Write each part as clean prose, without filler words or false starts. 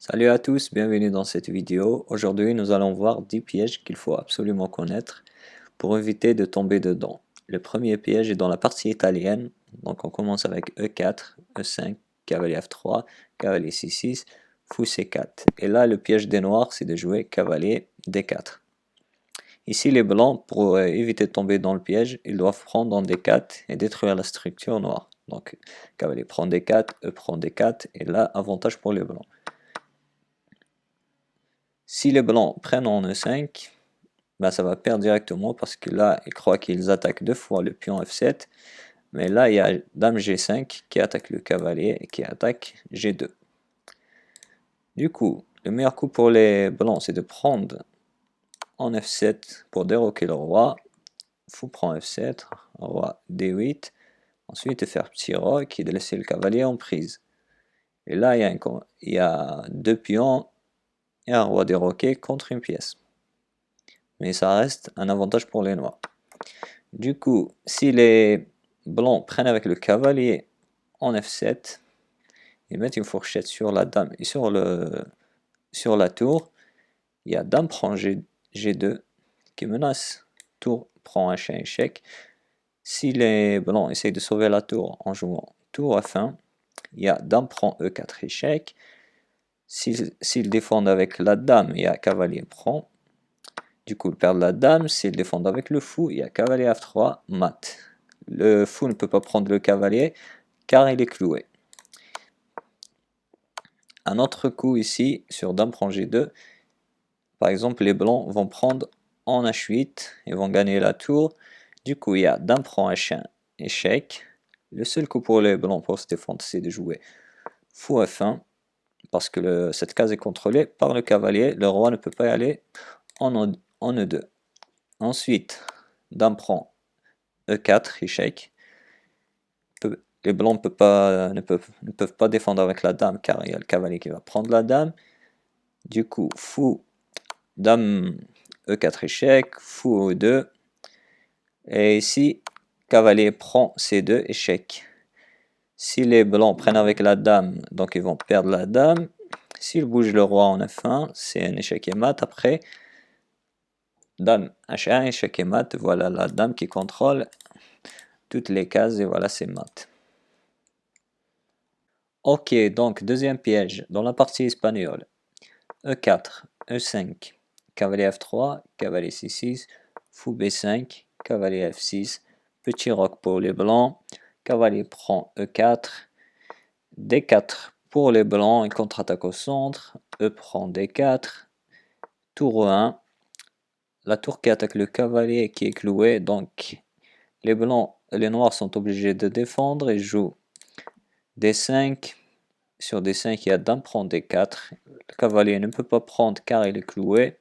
Salut à tous, bienvenue dans cette vidéo. Aujourd'hui, nous allons voir 10 pièges qu'il faut absolument connaître pour éviter de tomber dedans. Le premier piège est dans la partie italienne, donc on commence avec E4, E5, cavalier F3, cavalier C6, fou C4. Et là, le piège des noirs, c'est de jouer cavalier D4. Ici, les blancs, pour éviter de tomber dans le piège, ils doivent prendre en D4 et détruire la structure noire. Donc, cavalier prend D4, E prend D4, et là, avantage pour les blancs. Si les blancs prennent en E5, ben ça va perdre directement parce que là, ils croient qu'ils attaquent deux fois le pion F7. Mais là, il y a dame G5 qui attaque le cavalier et qui attaque G2. Du coup, le meilleur coup pour les blancs, c'est de prendre en F7 pour déroquer le roi. Fou prend F7, roi D8. Ensuite, faire petit roc et de laisser le cavalier en prise. Et là, il y a deux pions et un roi déroqué contre une pièce. Mais ça reste un avantage pour les noirs. Du coup, si les blancs prennent avec le cavalier en F7, ils mettent une fourchette sur la dame et sur la tour, il y a dame prend G2 qui menace, tour prend un chien échec. Si les blancs essayent de sauver la tour en jouant tour F1, il y a dame prend E4 échec. S'ils défendent avec la dame, il y a cavalier prend. Du coup, ils perdent la dame. S'ils défendent avec le fou, il y a cavalier F3, mat. Le fou ne peut pas prendre le cavalier car il est cloué. Un autre coup ici, sur dame prend G2, par exemple, les blancs vont prendre en H8 et vont gagner la tour. Du coup, il y a dame prend H1, échec. Le seul coup pour les blancs pour se défendre, c'est de jouer fou F1, parce que cette case est contrôlée par le cavalier. Le roi ne peut pas y aller en E2. Ensuite, dame prend E4, échec. Les blancs ne peuvent pas défendre avec la dame car il y a le cavalier qui va prendre la dame. Du coup, fou, dame E4 échec, fou E2. Et ici, cavalier prend C2 échec. Si les blancs prennent avec la dame, donc ils vont perdre la dame. S'ils bougent le roi en F1, c'est un échec et mat. Après, dame H1, échec et mat. Voilà la dame qui contrôle toutes les cases et voilà c'est mat. Ok, donc deuxième piège dans la partie espagnole. E4, E5, cavalier F3, cavalier C6, fou B5, cavalier F6, petit roc pour les blancs, cavalier prend E4, D4 pour les blancs et contre-attaque au centre, E prend D4, tour E1, la tour qui attaque le cavalier qui est cloué, donc les noirs sont obligés de défendre et jouent D5. Sur D5, il y a dame prend D4. Le cavalier ne peut pas prendre car il est cloué.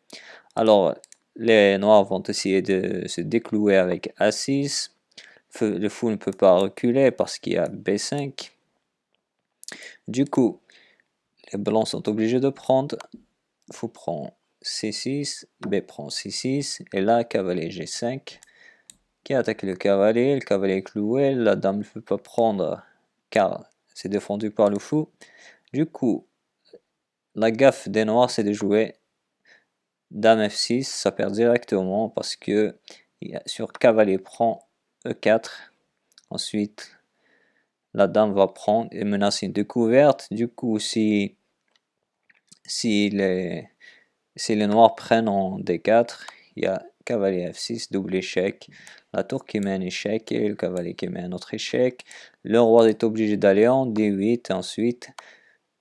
Alors, les noirs vont essayer de se déclouer avec A6. Le fou ne peut pas reculer parce qu'il y a B5. Du coup, les blancs sont obligés de prendre. Fou prend C6, B prend C6. Et là, cavalier G5 qui attaque le cavalier est cloué. La dame ne peut pas prendre car c'est défendu par le fou. Du coup, la gaffe des noirs, c'est de jouer dame F6, ça perd directement parce que sur cavalier prend E4. Ensuite, la dame va prendre et menacer une découverte. Du coup, si les noirs prennent en D4, il y a cavalier F6, double échec. La tour qui met un échec et le cavalier qui met un autre échec. Le roi est obligé d'aller en D8. Ensuite,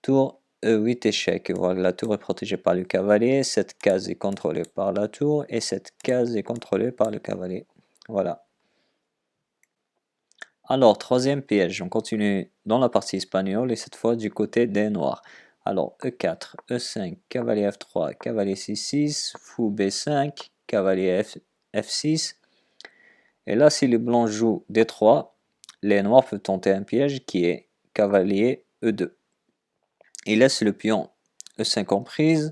tour E8 échec. Voilà, la tour est protégée par le cavalier. Cette case est contrôlée par la tour et cette case est contrôlée par le cavalier. Voilà. Alors, troisième piège. On continue dans la partie espagnole et cette fois du côté des noirs. Alors, E4, E5, cavalier F3, cavalier C6, fou B5, cavalier F6. Et là, si les blancs jouent D3, les noirs peuvent tenter un piège qui est cavalier E2. Il laisse le pion E5 en prise.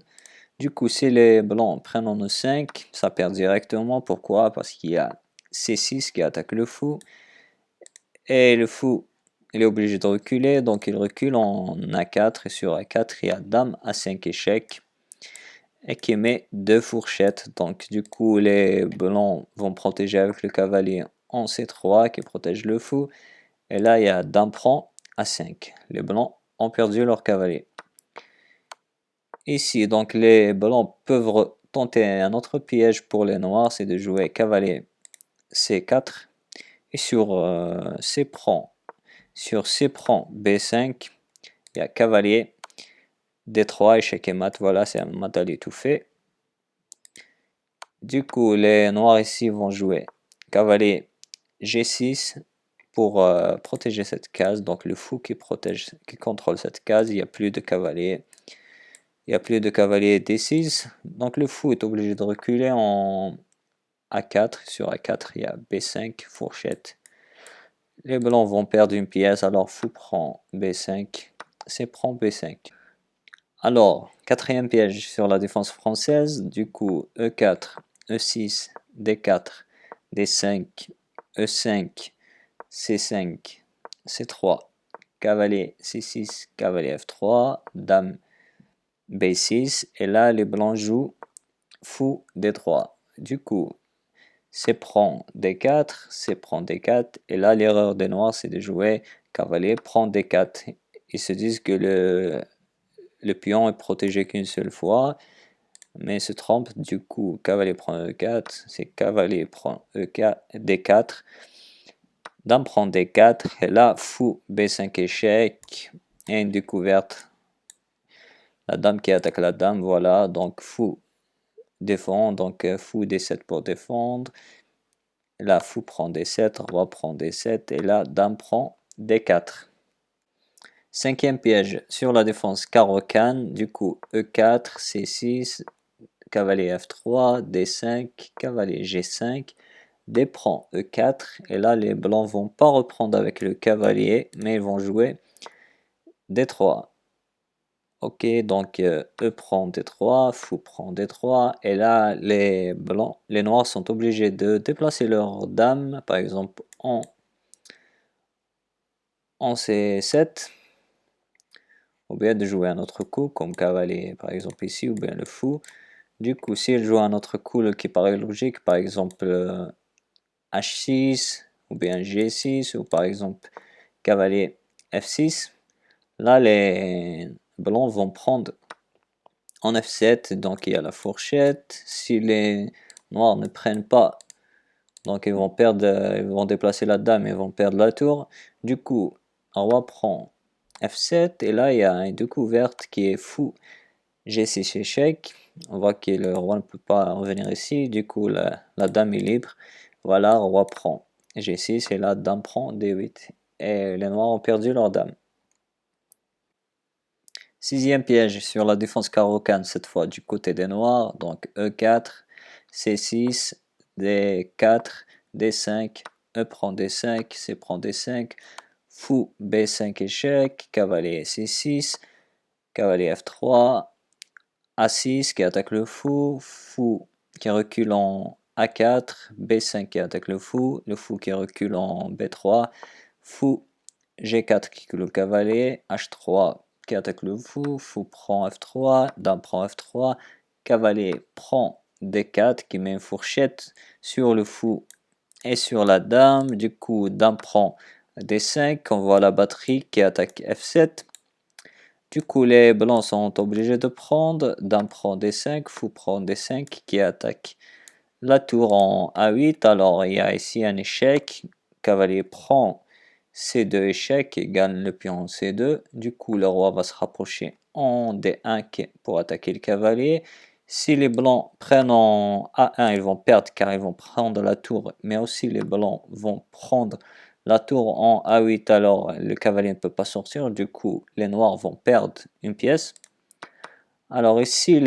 Du coup, si les blancs prennent en E5, ça perd directement. Pourquoi? Parce qu'il y a C6 qui attaque le fou. Et le fou il est obligé de reculer, donc il recule en A4, et sur A4, il y a Dame A5 échec, et qui met 2 fourchettes. Donc du coup, les blancs vont protéger avec le cavalier en C3, qui protège le fou, et là, il y a Dame prend A5. Les blancs ont perdu leur cavalier. Ici, donc les blancs peuvent tenter un autre piège pour les noirs, c'est de jouer cavalier C4, et sur C prend B5, il y a cavalier D3, échec et mat, voilà, c'est un mat à l'étouffé. Du coup, les noirs ici vont jouer cavalier G6 pour protéger cette case, donc le fou qui contrôle cette case, il n'y a plus de cavalier. Il n'y a plus de cavalier D6, donc le fou est obligé de reculer en A4. Sur A4, il y a B5, fourchette. Les blancs vont perdre une pièce, alors fou prend B5, C prend B5. Alors, quatrième piège sur la défense française, du coup E4, E6, D4, D5, E5, C5, C3, cavalier C6, cavalier F3, dame B6, et là les blancs jouent fou D3. Du coup, C prend D4, C prend D4, et là l'erreur des noirs c'est de jouer cavalier prend D4. Ils se disent que le pion est protégé qu'une seule fois, mais se trompe. Du coup, cavalier prend E4, c'est cavalier prend E4, D4, dame prend D4, et là fou B5 échec, et une découverte. La dame qui attaque la dame, voilà, donc fou défend, donc fou D7 pour défendre. Là, fou prend D7, roi prend D7, et là, dame prend D4. Cinquième piège sur la défense carreau-canne, du coup E4, C6, cavalier F3, D5, cavalier G5, D prend E4, et là les blancs vont pas reprendre avec le cavalier, mais ils vont jouer D3. Ok, donc E prend D3, fou prend D3, et là les noirs sont obligés de déplacer leur dame, par exemple en C7, ou bien de jouer un autre coup, comme cavalier par exemple ici, ou bien le fou. Du coup, s'il joue un autre coup qui paraît logique, par exemple H6, ou bien G6, ou par exemple cavalier F6, là les blancs vont prendre en F7, donc il y a la fourchette. Si les noirs ne prennent pas, donc ils vont perdre, ils vont déplacer la dame et ils vont perdre la tour. Du coup, un roi prend F7, et là il y a une découverte qui est fou G6 échec. On voit que le roi ne peut pas revenir ici, du coup la dame est libre. Voilà, roi prend G6, et là dame prend D8. Et les noirs ont perdu leur dame. Sixième piège sur la défense carreau-canne, cette fois du côté des noirs, donc E4, C6, D4, D5, E prend D5, C prend D5, fou B5 échec, cavalier C6, cavalier F3, A6 qui attaque le fou, fou qui recule en A4, B5 qui attaque le fou qui recule en B3, fou G4 qui cule le cavalier, H3 qui attaque le fou prend F3, dame prend F3, cavalier prend D4 qui met une fourchette sur le fou et sur la dame. Du coup, dame prend D5, on voit la batterie qui attaque F7. Du coup, les blancs sont obligés de prendre, dame prend D5, fou prend D5 qui attaque la tour en A8. Alors, il y a ici un échec, cavalier prend C2 échec et gagne le pion en C2. Du coup, le roi va se rapprocher en D1 pour attaquer le cavalier. Si les blancs prennent en A1, ils vont perdre car ils vont prendre la tour, mais aussi les blancs vont prendre la tour en A8, alors le cavalier ne peut pas sortir. Du coup, les noirs vont perdre une pièce. Alors ici,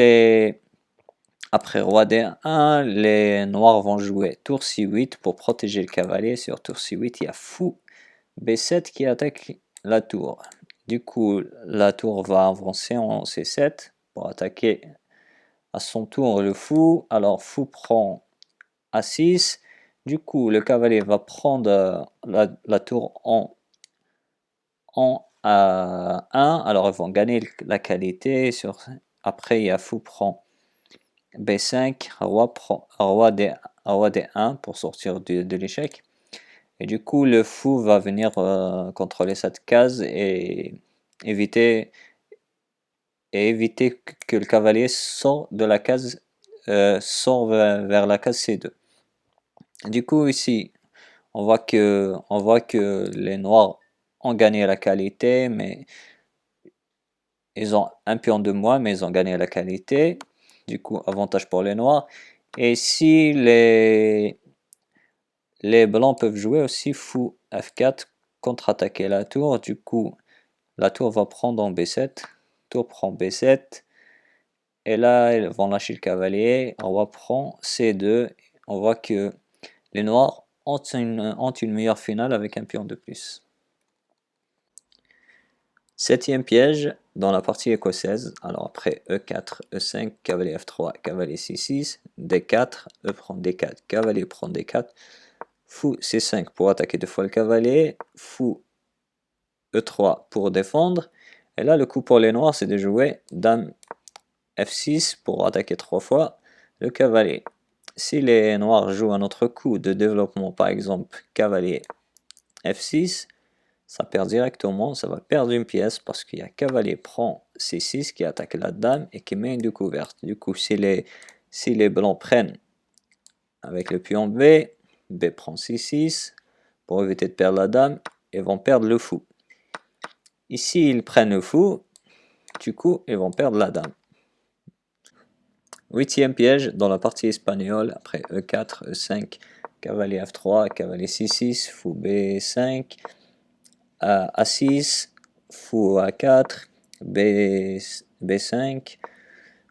après roi D1, les noirs vont jouer tour C8 pour protéger le cavalier. Sur tour C8, il y a fou B7 qui attaque la tour. Du coup, la tour va avancer en C7 pour attaquer à son tour le fou. Alors, fou prend A6. Du coup, le cavalier va prendre la tour en en A1, alors ils vont gagner la qualité. Après, il y a fou prend B5, roi D1 pour sortir de l'échec. Et du coup, le fou va venir contrôler cette case et éviter, que le cavalier sort de la case, sort vers la case C2. Du coup, ici, on voit que les noirs ont gagné la qualité, mais ils ont un pion de moins, mais ils ont gagné la qualité. Du coup, avantage pour les noirs. Et si les blancs peuvent jouer aussi fou F4, contre-attaquer la tour. Du coup, la tour va prendre en B7. Tour prend B7. Et là, ils vont lâcher le cavalier. Roi prend C2. On voit que les noirs ont une meilleure finale avec un pion de plus. Septième piège dans la partie écossaise. Alors après E4, E5, cavalier F3, cavalier C6, D4, E prend D4, cavalier prend D4, fou C5 pour attaquer deux fois le cavalier, fou E3 pour défendre. Et là, le coup pour les noirs, c'est de jouer dame F6 pour attaquer trois fois le cavalier. Si les noirs jouent un autre coup de développement, par exemple cavalier F6, ça perd directement, ça va perdre une pièce parce qu'il y a cavalier prend C6 qui attaque la dame et qui met une découverte. Du coup, si les blancs prennent avec le pion B, B prend C6 pour éviter de perdre la dame et vont perdre le fou. Ici, ils prennent le fou, du coup, ils vont perdre la dame. Huitième piège dans la partie espagnole, après E4, E5, cavalier F3, cavalier C6, fou B5, A6, fou A4, B5,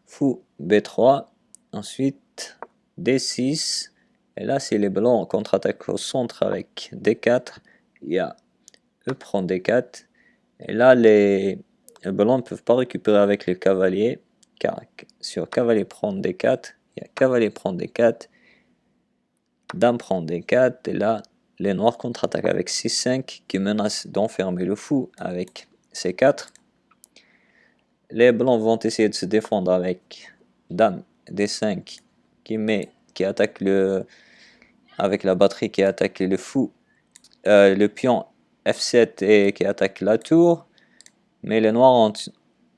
fou B3, ensuite D6, et là si les blancs contre-attaquent au centre avec D4, il y a E prend D4, et là les blancs ne peuvent pas récupérer avec les cavaliers, car sur cavalier prend D4, il y a cavalier prend D4, dame prend D4, et là les noirs contre-attaquent avec C5 qui menace d'enfermer le fou avec C4. Les blancs vont essayer de se défendre avec dame D5 qui attaque avec la batterie qui attaque le fou, le pion F7 et qui attaque la tour. Mais les noirs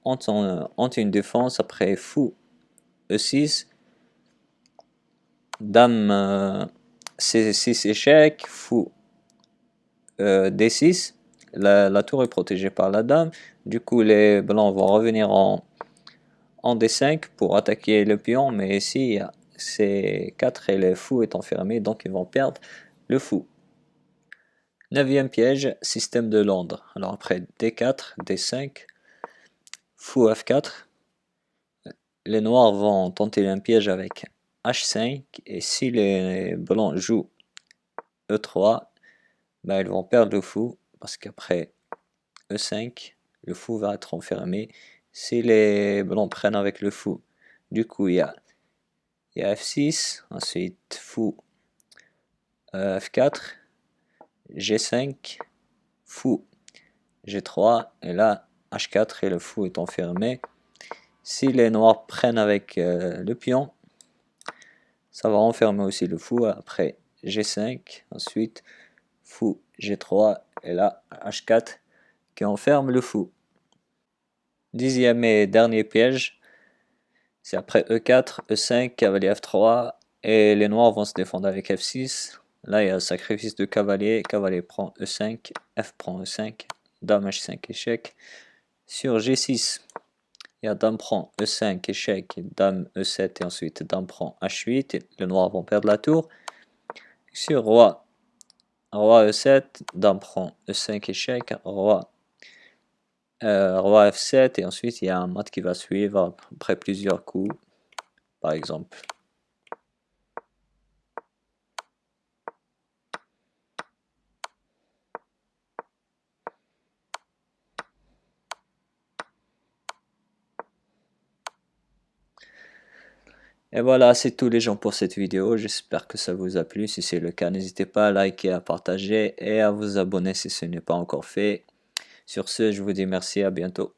ont une défense après fou E6, dame C6 échec, fou D6. La tour est protégée par la dame. Du coup, les blancs vont revenir en D5 pour attaquer le pion. Mais ici, C4 et le fou est enfermé, donc ils vont perdre le fou. Neuvième piège, système de Londres. Alors après D4, D5, fou F4. Les noirs vont tenter un piège avec H5. Et si les blancs jouent E3, ben, ils vont perdre le fou parce qu'après E5, le fou va être enfermé si les blancs prennent avec le fou. Du coup, il y a F6, ensuite fou F4, G5, fou G3, et là H4 et le fou est enfermé. Si les noirs prennent avec le pion, ça va enfermer aussi le fou. Après G5, ensuite fou G3, et là H4 qui enferme le fou. Dixième et dernier piège, c'est après E4, E5, cavalier F3, et les noirs vont se défendre avec F6. Là, il y a le sacrifice de cavalier, cavalier prend E5, F prend E5, dame H5 échec. Sur G6, il y a dame prend E5 échec, dame E7 et ensuite dame prend H8, et les noirs vont perdre la tour. Sur roi E7, dame prend E5 échec, roi F7, et ensuite il y a un mat qui va suivre après plusieurs coups, par exemple. Et voilà, c'est tout les gens pour cette vidéo. J'espère que ça vous a plu. Si c'est le cas, n'hésitez pas à liker, à partager et à vous abonner si ce n'est pas encore fait. Sur ce, je vous dis merci, à bientôt.